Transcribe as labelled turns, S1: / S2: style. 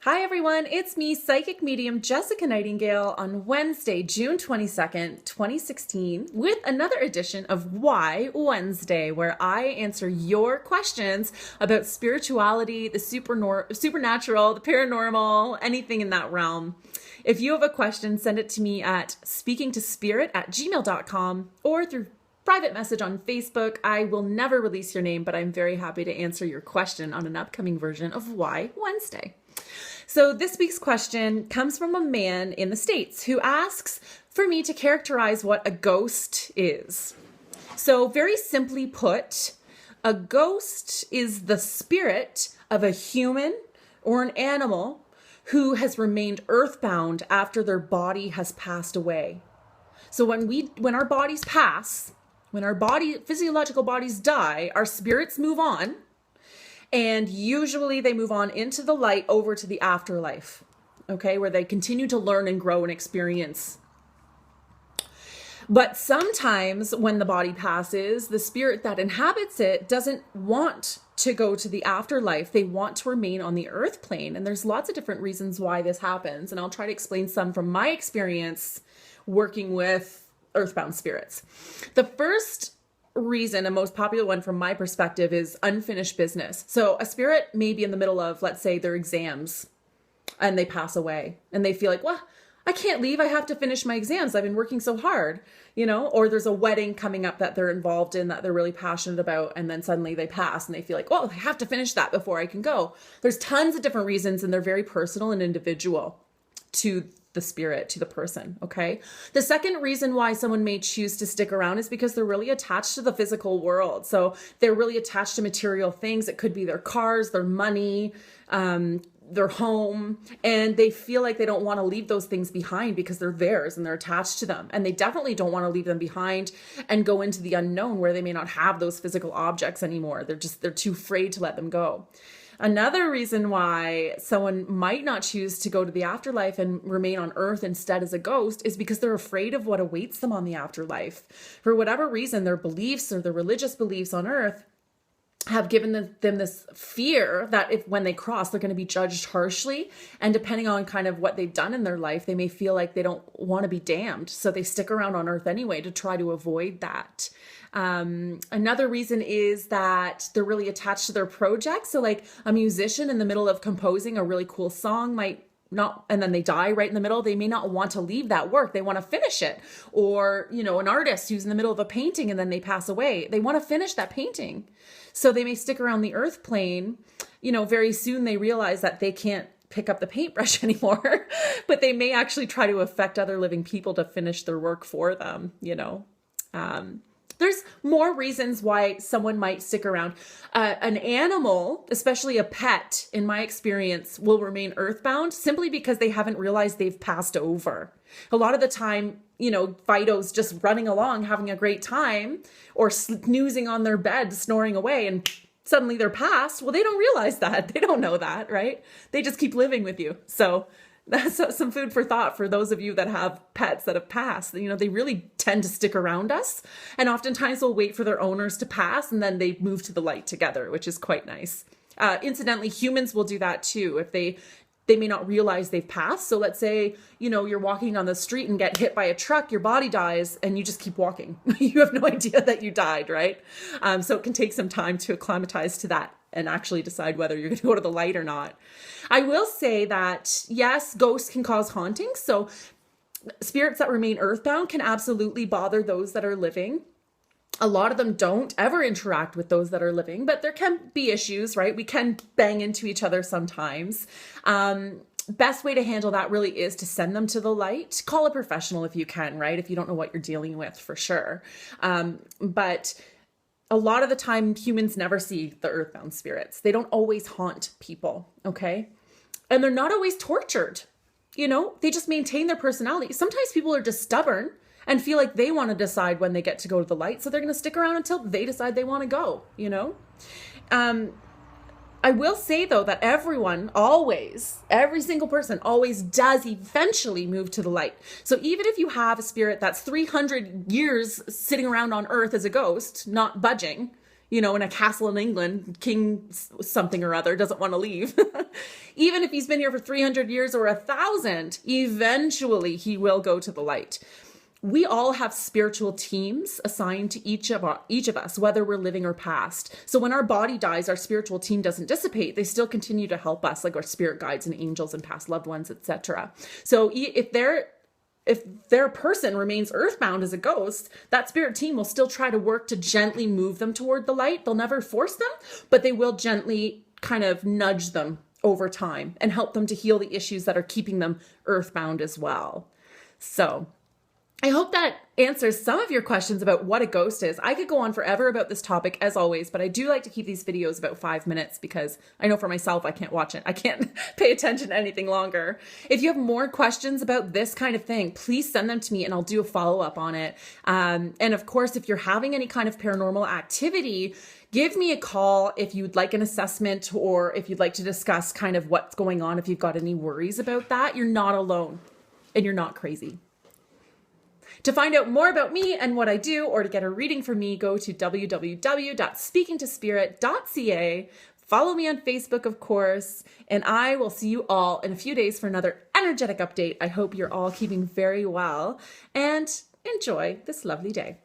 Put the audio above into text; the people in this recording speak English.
S1: Hi everyone, it's me, psychic medium Jessica Nightingale on Wednesday, June 22nd, 2016, with another edition of Why Wednesday, where I answer your questions about spirituality, the supernatural, the paranormal, anything in that realm. If you have a question, send it to me at speakingtospirit@gmail.com or through private message on Facebook. I will never release your name, but I'm very happy to answer your question on an upcoming version of Why Wednesday. So this week's question comes from a man in the States who asks for me to characterize what a ghost is. So very simply put, a ghost is the spirit of a human or an animal who has remained earthbound after their body has passed away. So when our bodies pass, when our physiological bodies die, our spirits move on. And usually they move on into the light over to the afterlife, okay, where they continue to learn and grow and experience. But sometimes when the body passes, the spirit that inhabits it doesn't want to go to the afterlife. They want to remain on the earth plane. And there's lots of different reasons why this happens. And I'll try to explain some from my experience working with earthbound spirits. The first reason, and most popular one from my perspective, is unfinished business. So a spirit may be in the middle of, let's say, their exams and they pass away and they feel like, well, I can't leave. I have to finish my exams. I've been working so hard, or there's a wedding coming up that they're involved in that they're really passionate about. And then suddenly they pass and they feel like, well, I have to finish that before I can go. There's tons of different reasons and they're very personal and individual to the spirit, to the person, okay? The second reason why someone may choose to stick around is because they're really attached to the physical world. So they're really attached to material things. It could be their cars, their money, their home, and they feel like they don't want to leave those things behind because they're theirs and they're attached to them. And they definitely don't want to leave them behind and go into the unknown where they may not have those physical objects anymore. They're too afraid to let them go. Another reason why someone might not choose to go to the afterlife and remain on earth instead as a ghost is because they're afraid of what awaits them on the afterlife. For whatever reason, their beliefs or their religious beliefs on earth have given them this fear that when they cross, they're going to be judged harshly. And depending on kind of what they've done in their life, they may feel like they don't want to be damned. So they stick around on earth anyway to try to avoid that. Another reason is that they're really attached to their project. So like a musician in the middle of composing a really cool song might not, and then they die right in the middle. They may not want to leave that work. They want to finish it. Or, an artist who's in the middle of a painting and then they pass away. They want to finish that painting. So they may stick around the earth plane. Very soon they realize that they can't pick up the paintbrush anymore, but they may actually try to affect other living people to finish their work for them, There's more reasons why someone might stick around. An animal, especially a pet, in my experience, will remain earthbound simply because they haven't realized they've passed over. A lot of the time, Fido's just running along, having a great time, or snoozing on their bed, snoring away, and suddenly they're passed. Well, they don't realize that. They don't know that, right? They just keep living with you. So that's some food for thought for those of you that have pets that have passed. They really tend to stick around us, and oftentimes they'll wait for their owners to pass and then they move to the light together, which is quite nice. Incidentally, humans will do that too if they may not realize they've passed. So let's say, you're walking on the street and get hit by a truck, your body dies, and you just keep walking. You have no idea that you died, right? So it can take some time to acclimatize to that and actually decide whether you're going to go to the light or not. I will say that, yes, ghosts can cause hauntings. So spirits that remain earthbound can absolutely bother those that are living. A lot of them don't ever interact with those that are living, but there can be issues, right? We can bang into each other sometimes. Best way to handle that really is to send them to the light. Call a professional if you can, right? If you don't know what you're dealing with, for sure. But a lot of the time, humans never see the earthbound spirits. They don't always haunt people, okay? And they're not always tortured. They just maintain their personality. Sometimes people are just stubborn and feel like they want to decide when they get to go to the light. So they're going to stick around until they decide they want to go, I will say, though, that everyone always, every single person always does eventually move to the light. So even if you have a spirit that's 300 years sitting around on earth as a ghost, not budging, you know, in a castle in England, king something or other doesn't want to leave. Even if he's been here for 300 years or 1,000, eventually he will go to the light. We all have spiritual teams assigned to each of us, whether we're living or past. So when our body dies, our spiritual team doesn't dissipate. They still continue to help us, like our spirit guides and angels and past loved ones, etc. So if their person remains earthbound as a ghost, that spirit team will still try to work to gently move them toward the light. They'll never force them, but they will gently kind of nudge them over time and help them to heal the issues that are keeping them earthbound as well. So I hope that answers some of your questions about what a ghost is. I could go on forever about this topic as always, but I do like to keep these videos about 5 minutes because I know for myself, I can't watch it. I can't pay attention to anything longer. If you have more questions about this kind of thing, please send them to me and I'll do a follow-up on it. And of course, if you're having any kind of paranormal activity, give me a call if you'd like an assessment or if you'd like to discuss kind of what's going on. If you've got any worries about that, you're not alone and you're not crazy. To find out more about me and what I do, or to get a reading from me, go to www.speakingtospirit.ca. Follow me on Facebook, of course, and I will see you all in a few days for another energetic update. I hope you're all keeping very well and enjoy this lovely day.